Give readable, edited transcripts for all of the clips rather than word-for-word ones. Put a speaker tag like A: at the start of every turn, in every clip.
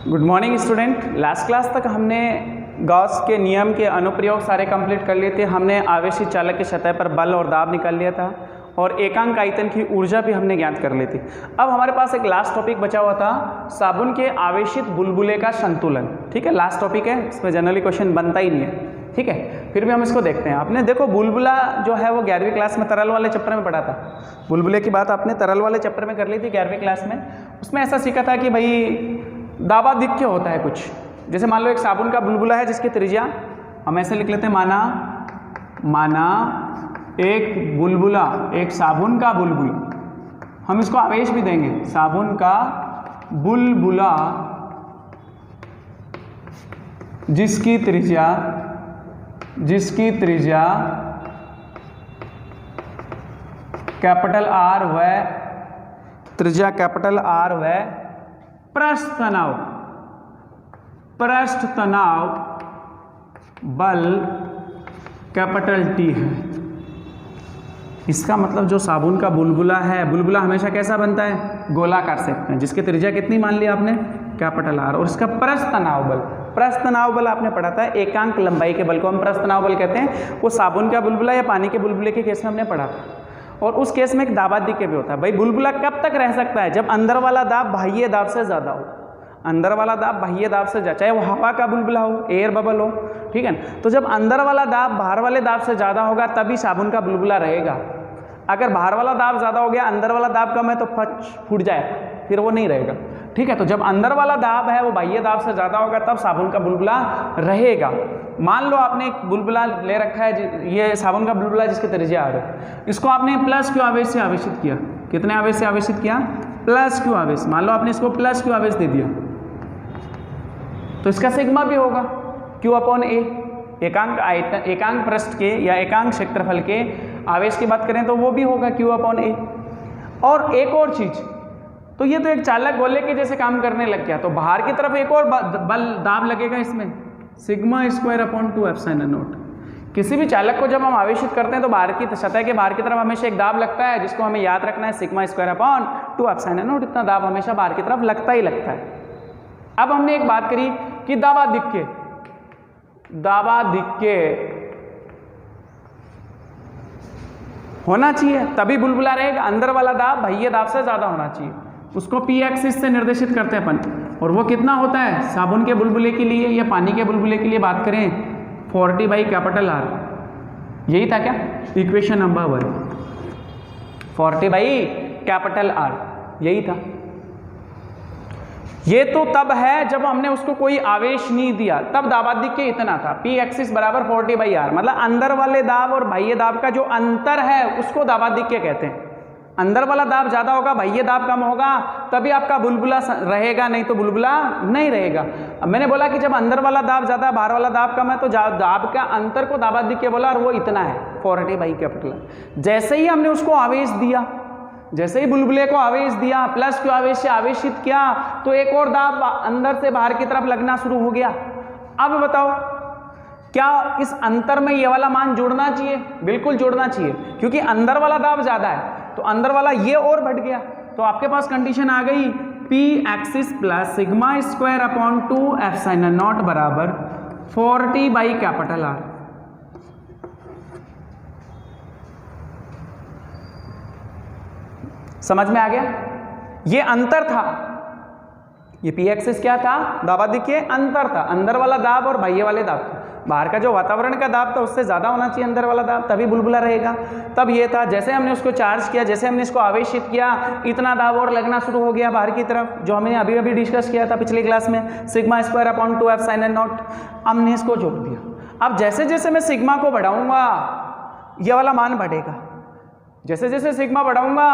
A: Good morning student. Last class तक हमने Gauss के नियम के अनुप्रयोग सारे कंप्लीट कर लिए थे। हमने आवेशित चालक की सतह पर बल और दाब निकाल लिया था और एकांक आयतन की ऊर्जा भी हमने ज्ञात कर ली थी। अब हमारे पास एक लास्ट टॉपिक बचा हुआ था, साबुन के आवेशित बुलबुले का संतुलन। ठीक है, लास्ट टॉपिक है, इसमें जनरली क्वेश्चन बनता ही नहीं है। ठीक है, फिर भी हम इसको देखते हैं। आपने देखो बुलबुला जो है वो 11वीं क्लास में तरल वाले चैप्टर में पढ़ा था। बुलबुले की बात आपने तरल वाले चैप्टर में कर ली थी 11वीं क्लास में। उसमें ऐसा सीखा था कि भाई दाबादिक्य होता है कुछ। जैसे मान लो एक साबुन का बुलबुला है जिसकी त्रिज्या हम ऐसे लिख लेते हैं, माना एक बुलबुला, एक साबुन का बुलबुला। हम इसको आवेश भी देंगे, साबुन का बुलबुला जिसकी त्रिज्या कैपिटल आर व त्रिज्या कैपिटल आर व पृष्ठ तनाव बल कैपिटल टी है। इसका मतलब जो साबुन का बुलबुला है, बुलबुला हमेशा कैसा बनता है? गोलाकार शेप में, जिसकी त्रिज्या कितनी मान ली आपने? Capital R. और इसका पृष्ठ तनाव बल आपने पढ़ा था, एकांक लंबाई के बल को हम पृष्ठ तनाव बल कहते हैं। वो साबुन का बुलबुला या पानी के बुलबुले के केस में हमने पढ़ा था। और उस केस में एक दाबादिक्य भी होता है। भाई बुलबुला कब तक रह सकता है? जब अंदर वाला दाब बाह्य दाब से ज़्यादा हो। अंदर वाला दाब बाह्य दाब से ज़्यादा, चाहे वो हवा का बुलबुला हो, एयर बबल हो, ठीक है ना। तो जब अंदर वाला दाब बाहर वाले दाब से ज़्यादा होगा तभी साबुन का बुलबुला रहेगा। अगर बाहर वाला दाब ज़्यादा हो गया, अंदर वाला दाब कम है तो फूट जाए, फिर वो नहीं रहेगा। ठीक है, तो जब अंदर वाला दाब है वो बाह्य दाब से ज़्यादा होगा तब साबुन का बुलबुला रहेगा। मान लो आपने एक बुलबुला ले रखा है, ये साबुन का बुलबुला जिसकी त्रिज्या आ रही है, इसको आपने प्लस क्यू आवेश से आवेशित किया। कितने आवेश से आवेशित किया? प्लस क्यू आवेश। मान लो आपने इसको प्लस क्यू आवेश दे दिया तो इसका सिग्मा भी होगा Q अपॉन ए। एकांक आयतन, एकांक पृष्ठ के या एकांक क्षेत्रफल के आवेश की बात करें तो वो भी होगा Q अपॉन ए। और एक और चीज, तो ये तो एक चालक गोले के जैसे काम करने लग गया, तो बाहर की तरफ एक और बल दाब लगेगा इसमें, sigma square upon 2 epsilon not. किसी भी चालक को जब हम आवेशित करते हैं तो बाहर की सतह के बाहर की तरफ हमेशा एक दाब लगता है, जिसको हमें याद रखना है, sigma square upon 2 epsilon not. इतना दाब हमेशा बाहर की तरफ लगता ही लगता है। अब हमने एक बात करी कि दाबादिक्य होना चाहिए तभी बुलबुला रहेगा। अंदर वाला दाब बाह्य दाब से ज्यादा होना चाहिए, उसको पी एक्सिस से निर्देशित करते हैं अपन। और वो कितना होता है? साबुन के बुलबुले के लिए या पानी के बुलबुले के लिए बात करें 40 बाई कैपिटल आर। यही था क्या equation number 1? 40 by capital are, यही था। ये तो तब है जब हमने उसको कोई आवेश नहीं दिया, तब दाबादिक्य इतना था, पी एक्सिस बराबर 40 बाई आर। मतलब अंदर वाले दाब और बाह्य दाब का जो अंतर है उसको दाबादिक्य कहते हैं। अंदर वाला दाब ज्यादा होगा, बाह्य दाब कम होगा, तभी आपका बुलबुला रहेगा, नहीं तो बुलबुला नहीं रहेगा। अब मैंने बोला कि जब अंदर वाला दाब ज्यादा, बाहर वाला दाब कम है, तो दाब का अंतर को दाबादिक्य बोला और वो इतना है 40 बाई कैपिटल। जैसे ही हमने उसको आवेश दिया, जैसे ही बुलबुले को आवेश दिया, प्लस क्यू आवेश से आवेशित किया, तो एक और दाब अंदर से बाहर की तरफ लगना शुरू हो गया। अब बताओ क्या इस अंतर में ये वाला मान जोड़ना चाहिए? बिल्कुल जोड़ना चाहिए, क्योंकि अंदर वाला दाब ज्यादा है तो अंदर वाला ये और बढ़ गया। तो आपके पास कंडीशन आ गई P axis plus sigma square upon 2 epsilon not बराबर 40 बाई कैपिटल आर। समझ में आ गया? ये अंतर था, ये पी एक्सिस क्या था? दाबादिक्य अंतर था, अंदर वाला दाब और बाह्य वाले दाब। बाहर का जो वातावरण का दाब था उससे ज्यादा होना चाहिए अंदर वाला दाब, तभी बुलबुला रहेगा। तब ये था, जैसे हमने उसको चार्ज किया, जैसे हमने इसको आवेशित किया, इतना दाब और लगना शुरू हो गया बाहर की तरफ, जो हमने अभी अभी डिस्कस किया था पिछली क्लास में, sigma square upon 2 epsilon not. हमने इसको जोड़ दिया। अब जैसे जैसे मैं सिग्मा को बढ़ाऊंगा ये वाला मान बढ़ेगा, जैसे जैसे सिग्मा बढ़ाऊंगा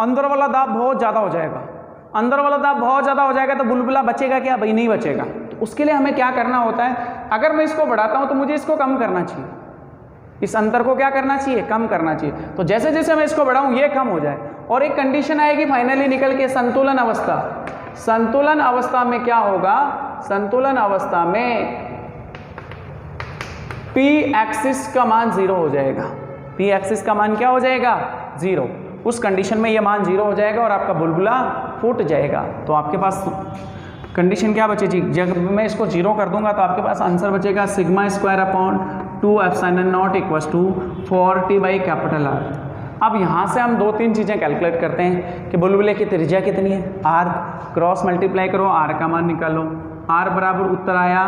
A: अंदर वाला दाब बहुत ज्यादा हो जाएगा। अंदर वाला दाब बहुत ज्यादा हो जाएगा तो बुलबुला बचेगा क्या? भाई नहीं बचेगा। तो उसके लिए हमें क्या करना होता है? अगर मैं इसको बढ़ाता हूं तो मुझे इसको कम करना चाहिए, इस अंतर को क्या करना चाहिए? कम करना चाहिए। तो जैसे जैसे मैं इसको बढ़ाऊं ये कम हो जाए और एक कंडीशन आएगी फाइनली निकल के संतुलन अवस्था। संतुलन अवस्था में क्या होगा? संतुलन अवस्था में पी एक्सिस का मान 0 हो जाएगा। पी एक्सिस का मान क्या हो जाएगा? 0। उस कंडीशन में ये मान 0 हो जाएगा और आपका बुलबुला फूट जाएगा। तो आपके पास कंडीशन क्या बचेगी, जब मैं इसको जीरो कर दूंगा तो आपके पास आंसर बचेगा sigma square upon 2 epsilon not equals to 40 by capital R. अब यहाँ से हम 2-3 चीज़ें कैलकुलेट करते हैं कि बुलबुले की त्रिज्या कितनी है, आर, क्रॉस मल्टीप्लाई करो, आर का मान निकालो, आर बराबर उत्तर आया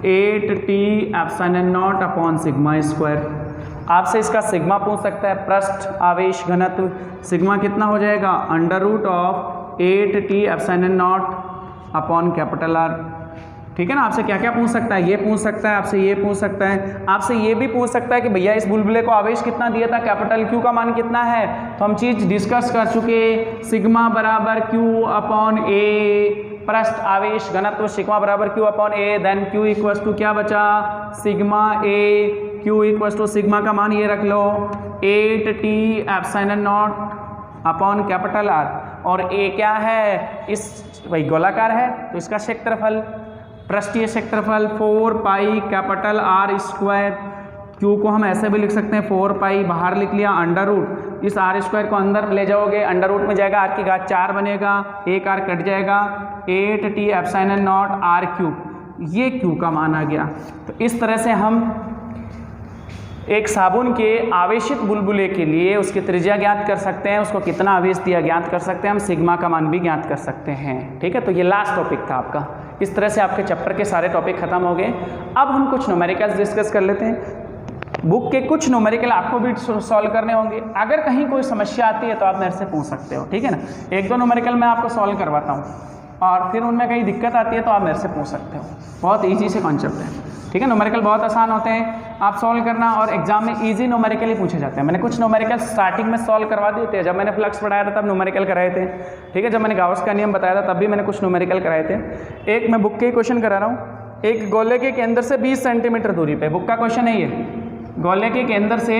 A: 8t epsilon not upon sigma square. आपसे इसका सिग्मा पूछ सकता है, पृष्ठ आवेश घनत्व, सिग्मा कितना हो जाएगा under root of 8t epsilon not upon capital R. ठीक है ना, आपसे क्या क्या पूछ सकता है, ये पूछ सकता है, आपसे ये पूछ सकता है, आपसे ये भी पूछ सकता है कि भैया इस बुलबुले को आवेश कितना दिया था, कैपिटल क्यू का मान कितना है, तो हम चीज़ डिस्कस कर चुके, सिग्मा बराबर क्यू अपॉन ए, पृष्ठ आवेश घनत्व सिग्मा बराबर Q upon A, then Q equals to क्या बचा sigma A, Q equals to sigma का मान ये रख लो 8t epsilon not upon capital R, और ए क्या है, इस वही गोलाकार है तो इसका क्षेत्रफल, पृष्ठीय क्षेत्रफल 4 pi capital R square, Q को हम ऐसे भी लिख सकते हैं 4 पाई, बाहर लिख लिया अंडर रूट, इस आर स्क्वायर को अंदर ले जाओगे अंडर रूट में जाएगा, आर की घात 4 बनेगा, एक आर कट जाएगा, 8t epsilon naught R cube, ये क्यू का मान आ गया। तो इस तरह से हम एक साबुन के आवेशित बुलबुले के लिए उसकी त्रिज्या ज्ञात कर सकते हैं, उसको कितना आवेश दिया ज्ञात कर सकते हैं, हम सिग्मा का मान भी ज्ञात कर सकते हैं। ठीक है, तो ये लास्ट टॉपिक था आपका। इस तरह से आपके चैप्टर के सारे टॉपिक खत्म हो गए। अब हम कुछ न्यूमेरिकल्स डिस्कस कर लेते हैं। बुक के कुछ न्यूमेरिकल आपको भी सॉल्व करने होंगे, अगर कहीं कोई समस्या आती है तो आप मेरे से पूछ सकते हो। ठीक है ना, 1-2 न्यूमेरिकल मैं आपको सॉल्व करवाता हूँ और फिर उनमें कहीं दिक्कत आती है तो आप मेरे से पूछ सकते हो। बहुत ईजी से कॉन्सेप्ट है। ठीक है, न्यूमेरिकल बहुत आसान होते हैं, आप सॉल्व करना, और एग्जाम में इजी न्यूमेरिकल ही पूछे जाते हैं। मैंने कुछ न्यूमेरिकल स्टार्टिंग में सॉल्व करवा दिए थे, जब मैंने फ्लक्स पढ़ाया था तब न्यूमेरिकल कराए थे। ठीक है, जब मैंने गाउस का नियम बताया था तब भी मैंने कुछ न्यूमेरिकल कराए थे। एक मैं बुक के क्वेश्चन करा रहा हूँ, एक गोले के केंद्र से 20 सेंटीमीटर दूरी पे, बुक का क्वेश्चन है ये, गोले के केंद्र से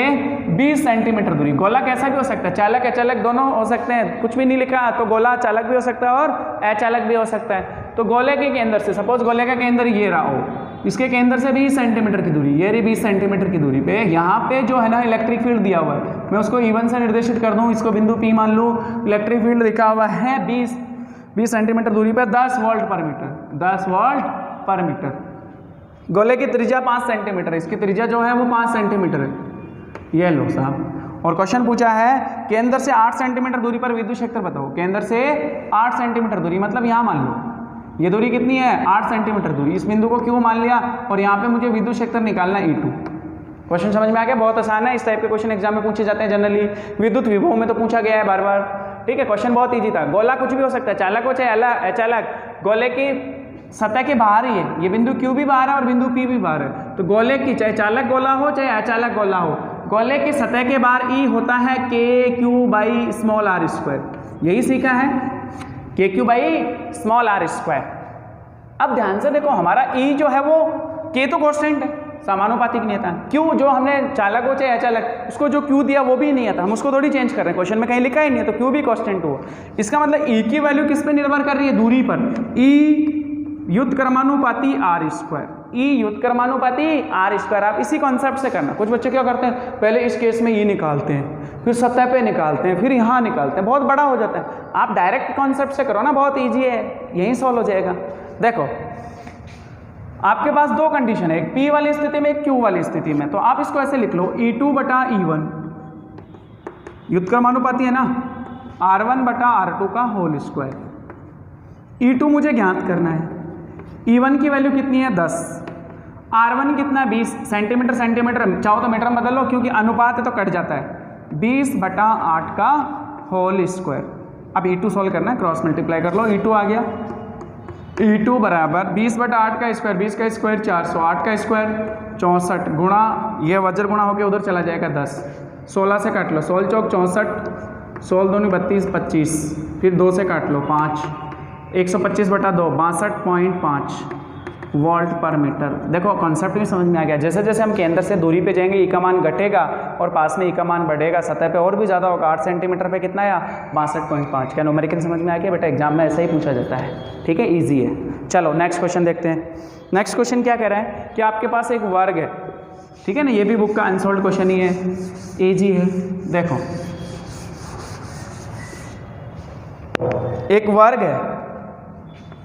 A: 20 सेंटीमीटर दूरी, गोला कैसा भी हो सकता है, चालक अचालक दोनों हो सकते हैं, कुछ भी नहीं लिखा तो गोला चालक भी हो सकता है और अचालक भी हो सकता है। तो गोले के केंद्र से, सपोज गोले का केंद्र ये रहा हो, इसके केंद्र से 20 सेंटीमीटर की दूरी, ये रही 20 सेंटीमीटर की दूरी पे, यहाँ पे जो है ना इलेक्ट्रिक फील्ड दिया हुआ है, मैं उसको E1 से निर्देशित कर दूँ, इसको बिंदु P मान लूँ, इलेक्ट्रिक फील्ड लिखा हुआ है 20 सेंटीमीटर दूरी पे 10 वोल्ट पर मीटर, 10 वोल्ट पर मीटर। गोले की त्रिज्या 5 सेंटीमीटर है, इसकी त्रिज्या जो है वो 5 सेंटीमीटर है, ये लो साहब। और क्वेश्चन पूछा है केंद्र से 8 सेंटीमीटर दूरी पर विद्युत क्षेत्र बताओ, केंद्र से 8 सेंटीमीटर दूरी, मतलब यहाँ मान लो ये दूरी कितनी है 8 सेंटीमीटर दूरी, इस बिंदु को क्यों मान लिया, और यहाँ पे मुझे विद्युत क्षेत्र निकालना है E2। क्वेश्चन समझ में आ गया, बहुत आसान है, इस टाइप के क्वेश्चन एग्जाम में पूछे जाते हैं जनरली, विद्युत विभव में तो पूछा गया है बार बार। ठीक है, क्वेश्चन बहुत ईजी था, गोला कुछ भी हो सकता है, चालक हो चाहे अचालक, गोले की सतह के बाहर ही है, ये बिंदु Q भी बाहर है और बिंदु P भी बाहर है, तो गोले की चाहे चालक गोला हो चाहे अचालक गोला हो, गोले की सतह के बाहर E होता है KQ by small r square, यही सीखा है KQ by small r square. अब ध्यान से देखो, हमारा E जो है वो K तो कांस्टेंट है, समानुपातिक नहीं आता, Q जो हमने चालक हो चाहे अचालक, उसको जो Q दिया वो भी नहीं आता, हम उसको थोड़ी चेंज कर रहे हैं, क्वेश्चन में कहीं लिखा ही नहीं है, तो Q भी कांस्टेंट हो। इसका मतलब E की वैल्यू किस पे निर्भर कर रही है, दूरी पर, E व्युत्क्रमानुपाती आर स्क्वायर, ई व्युत्क्रमानुपाती आर स्क्वायर। आप इसी कॉन्सेप्ट से करना। कुछ बच्चे क्या करते हैं, पहले इस केस में ई निकालते हैं, फिर सतह पे निकालते हैं, फिर यहाँ निकालते हैं, बहुत बड़ा हो जाता है। आप डायरेक्ट कॉन्सेप्ट से करो ना, बहुत ईजी है, यही सॉल्व हो जाएगा। देखो आपके पास दो कंडीशन है, एक P वाली स्थिति में एक Q वाली स्थिति में, तो आप इसको ऐसे लिख लो E2 बटा E1, व्युत्क्रमानुपाती है ना, R1 बटा R2 का होल स्क्वायर। E2 मुझे ज्ञात करना है, E1 की वैल्यू कितनी है 10, R1 कितना है 20 सेंटीमीटर, सेंटीमीटर चाहो तो मीटर में बदल लो क्योंकि अनुपात है तो कट जाता है, 20 बटा 8 का होल स्क्वायर। अब E2 सॉल्व करना है, क्रॉस मल्टीप्लाई कर लो, E2 आ गया, E2 बराबर 20 बटा 8 का स्क्वायर, 20 का स्क्वायर 400, 8 का स्क्वायर 64 गुणा, ये वज्र गुणा होकर उधर चला जाएगा 10, 16 से काट लो, 16 चौक 64, 16 दूनी 32, 25, फिर 2 से काट लो 5, 125 बटा 2 62.5 वोल्ट पर मीटर। देखो कॉन्सेप्ट भी समझ में आ गया। जैसे जैसे हम केंद्र से दूरी पे जाएंगे ई का मान घटेगा और पास में ई का मान बढ़ेगा, सतह पे और भी ज़्यादा होगा। 8 सेंटीमीटर पे कितना आया 62.5। क्या न्यूमेरिकल समझ में आ गया बेटा, एग्जाम में ऐसा ही पूछा जाता है, ठीक है, ईजी है। चलो नेक्स्ट क्वेश्चन देखते हैं। नेक्स्ट क्वेश्चन क्या कह रहा है कि आपके पास एक वर्ग है, ठीक है ना, ये भी बुक का अनसॉल्व्ड क्वेश्चन ही है, ईजी है। देखो एक वर्ग है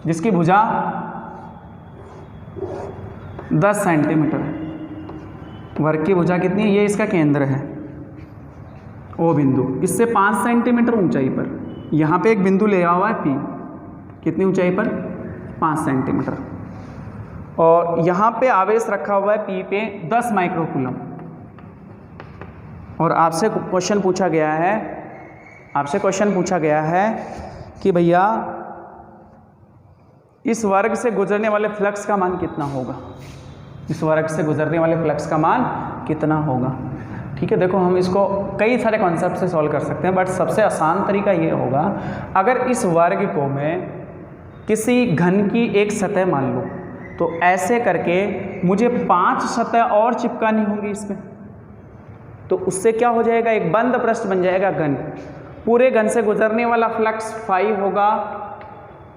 A: जिसकी भुजा 10 सेंटीमीटर है। वर्ग की भुजा कितनी है? ये इसका केंद्र है ओ बिंदु, इससे 5 सेंटीमीटर ऊंचाई पर। यहाँ पे एक बिंदु लिया हुआ है P, कितनी ऊंचाई पर? 5 सेंटीमीटर। और यहाँ पे आवेश रखा हुआ है P पे 10 माइक्रोकूलम। और आपसे क्वेश्चन पूछा गया है कि भैया इस वर्ग से गुजरने वाले फ्लक्स का मान कितना होगा? इस वर्ग से गुजरने वाले फ्लक्स का मान कितना होगा? ठीक है, देखो हम इसको कई सारे कॉन्सेप्ट से सॉल्व कर सकते हैं, बट सबसे आसान तरीका ये होगा, अगर इस वर्ग को मैं किसी घन की एक सतह मान लूँ तो ऐसे करके मुझे 5 सतह और चिपकानी होंगी इसमें, तो उससे क्या हो जाएगा? एक बंद पृष्ठ बन जाएगा घन। पूरे घन से गुजरने वाला फ्लक्स फाई होगा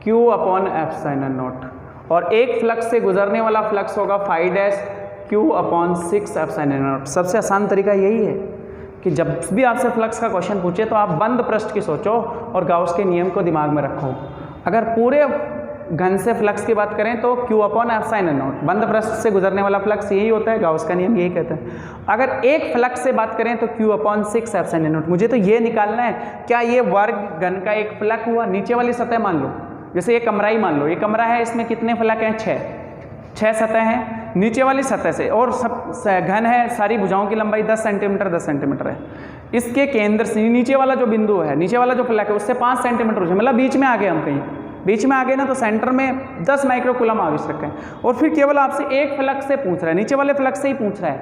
A: Q/ε0, और एक फ्लक्स से गुजरने वाला फ्लक्स होगा फाई डैश Q/6ε0। सबसे आसान तरीका यही है कि जब भी आपसे फ्लक्स का क्वेश्चन पूछे तो आप बंद पृष्ठ की सोचो और गाउस के नियम को दिमाग में रखो। अगर पूरे घन से फ्लक्स की बात करें तो Q/ε0, बंद पृष्ठ से गुजरने वाला फ्लक्स यही होता है, गाउस का नियम यही कहता है। अगर एक फ्लक्स से बात करें तो Q/6ε0। मुझे तो ये निकालना है, क्या ये वर्ग घन का एक फलक हुआ? नीचे वाली सतह मान लो, जैसे ये कमरा ही मान लो, ये कमरा है, इसमें कितने फलक हैं? 6 सतह हैं। नीचे वाली सतह से, और सब घन है, सारी भुजाओं की लंबाई 10 सेंटीमीटर है। इसके केंद्र से नीचे वाला जो बिंदु है, नीचे वाला जो फलक है, उससे 5 सेंटीमीटर ऊंचा, मतलब बीच में आ गए हम, कहीं बीच में आ गए ना, तो सेंटर में 10 माइक्रोकूलम आवेश रखें। और फिर केवल आपसे एक फलक से पूछ रहा है, नीचे वाले फलक से ही पूछ रहा है,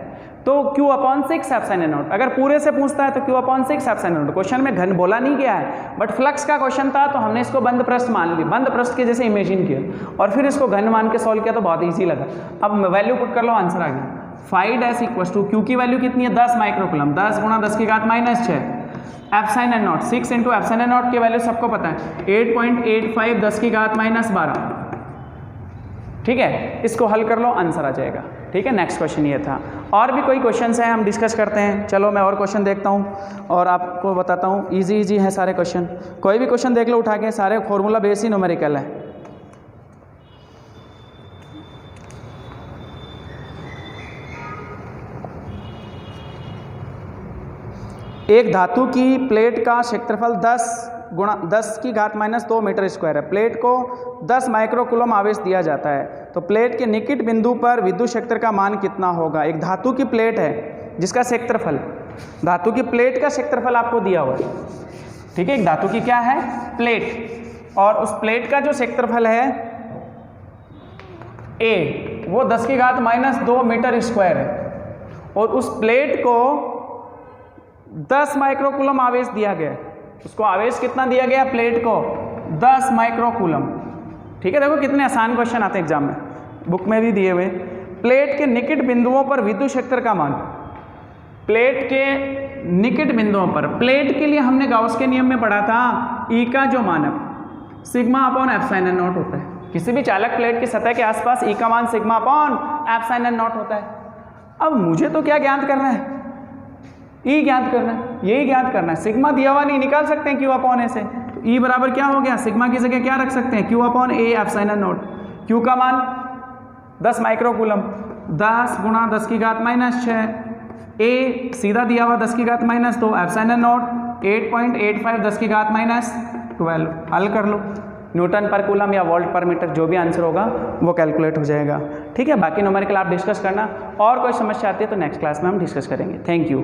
A: तो Q/6ε0। अगर पूरे से पूछता है तो Q/6ε0। क्वेश्चन में घन बोला नहीं गया है, बट फ्लक्स का क्वेश्चन था तो हमने इसको बंद पृष्ठ मान ली, बंद पृष्ठ के जैसे इमेजिन किया और फिर इसको घन मान के सॉल्व किया तो बहुत ईजी लगा। अब वैल्यू पुट कर लो, आंसर आ गया। Phi dash equal to, Q की वैल्यू कितनी है? 10 माइक्रोकूलम, 10 × 10⁻⁻⁶ ε0, 6 × ε0 की वैल्यू सबको पता है 8.85 10⁻12। ठीक है, इसको हल कर लो, आंसर आ जाएगा। ठीक है, नेक्स्ट क्वेश्चन ये था। और भी कोई क्वेश्चंस हैं, हम डिस्कस करते हैं। चलो मैं और क्वेश्चन देखता हूँ और आपको बताता हूँ। इजी हैं सारे क्वेश्चन, कोई भी क्वेश्चन देख लो उठा के, सारे फॉर्मूला बेस ही न्यूमेरिकल है। एक धातु की प्लेट का क्षेत्रफल 10⁻⁻² मीटर स्क्वायर है। प्लेट को 10 माइक्रोकूलम आवेश दिया जाता है, तो प्लेट के निकट बिंदु पर विद्युत क्षेत्र का मान कितना होगा? एक धातु की प्लेट है जिसका क्षेत्रफल, धातु की प्लेट का क्षेत्रफल आपको दिया हुआ है। ठीक है, एक धातु की क्या है? प्लेट, और उस प्लेट का जो क्षेत्रफल है A, वो 10⁻² मीटर स्क्वायर है, और उस प्लेट को 10 माइक्रोकूलम आवेश दिया गया। उसको आवेश कितना दिया गया? प्लेट को 10 माइक्रोकूलम। ठीक है, देखो कितने आसान क्वेश्चन आते हैं एग्जाम में, बुक में भी दिए हुए। प्लेट के निकट बिंदुओं पर विद्युत क्षेत्र का मान, प्लेट के निकट बिंदुओं पर, प्लेट के लिए हमने गाउस के नियम में पढ़ा था, E का जो मानक σ/ε0 होता है। किसी भी चालक प्लेट की सतह के आसपास E का मान σ/ε0 होता है। अब मुझे तो क्या ज्ञात करना है? E ज्ञात करना है, यही ज्ञात करना है। सिग्मा दिया हुआ नहीं, निकाल सकते हैं Q/A से, तो E बराबर क्या हो गया? सिग्मा की जगह क्या रख सकते हैं? Q/A⁻⁴। Q का मान 10 माइक्रोकूलम, 10 × 10⁻⁻⁶। A सीधा दिया हुआ 10⁻², ε0 8.85 10⁻12। हल कर लो, न्यूटन पर कूलम या वोल्ट पर मीटर, जो भी आंसर होगा वो कैलकुलेट हो जाएगा। ठीक है, बाकी न्यूमेरिकल आप डिस्कस करना, और कोई समस्या आती है तो नेक्स्ट क्लास में हम डिस्कस करेंगे। Thank you.